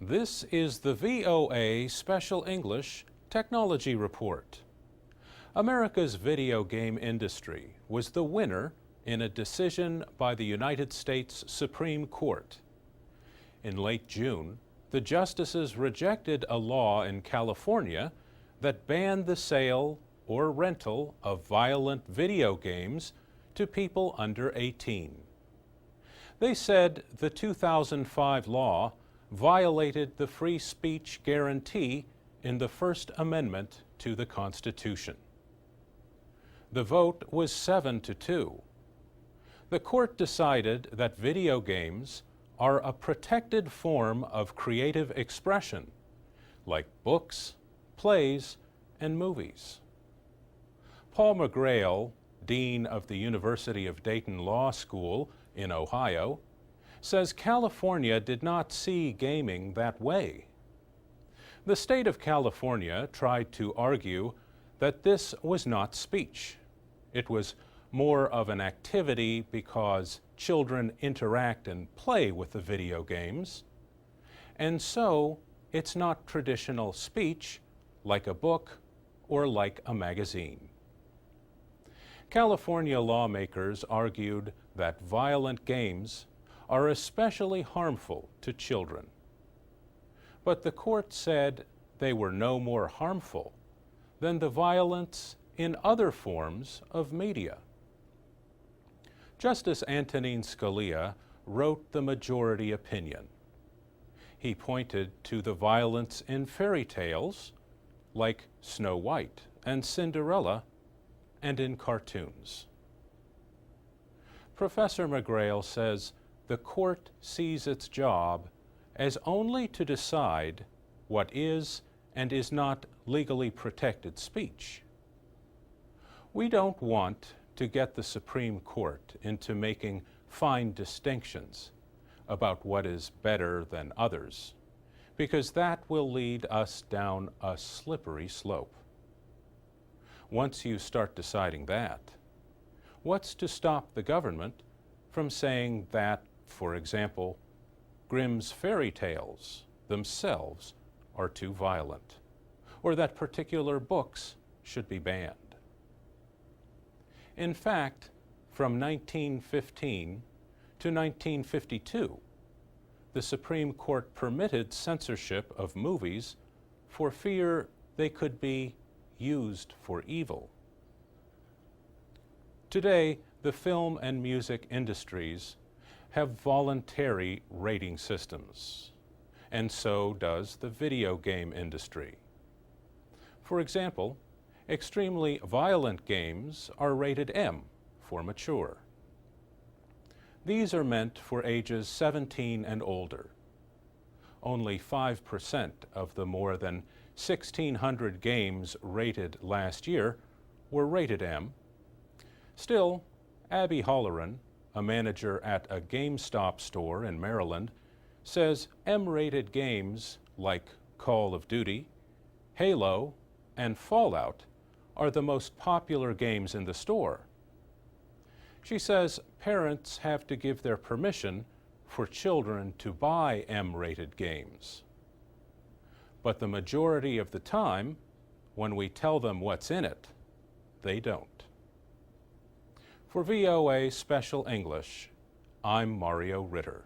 This is the VOA Special English Technology Report. America's video game industry was the winner in a decision by the United States Supreme Court. In late June, the justices rejected a law in California that banned the sale or rental of violent video games to people under 18. They said the 2005 law violated the free speech guarantee in the First Amendment to the Constitution. The vote was 7-2. The court decided that video games are a protected form of creative expression, like books, plays, and movies. Paul McGrail, Dean of the University of Dayton Law School in Ohio, says California did not see gaming that way. The state of California tried to argue that this was not speech. It was more of an activity because children interact and play with the video games, and so it's not traditional speech like a book or like a magazine. California lawmakers argued that violent games are especially harmful to children. But the court said they were no more harmful than the violence in other forms of media. Justice Antonin Scalia wrote the majority opinion. He pointed to the violence in fairy tales, like Snow White and Cinderella, and in cartoons. Professor McGrail says the court sees its job as only to decide what is and is not legally protected speech. We don't want to get the Supreme Court into making fine distinctions about what is better than others, because that will lead us down a slippery slope. Once you start deciding that, what's to stop the government from saying that, for example, Grimm's fairy tales themselves are too violent, or that particular books should be banned? In fact, from 1915 to 1952, the Supreme Court permitted censorship of movies for fear they could be used for evil. Today, the film and music industries have voluntary rating systems, and so does the video game industry. For example, extremely violent games are rated M for mature. These are meant for ages 17 and older. Only 5% of the more than 1,600 games rated last year were rated M. Still, Abby Holleran, a manager at a GameStop store in Maryland, says M-rated games like Call of Duty, Halo, and Fallout are the most popular games in the store. She says parents have to give their permission for children to buy M-rated games. But the majority of the time, when we tell them what's in it, they don't. For VOA Special English, I'm Mario Ritter.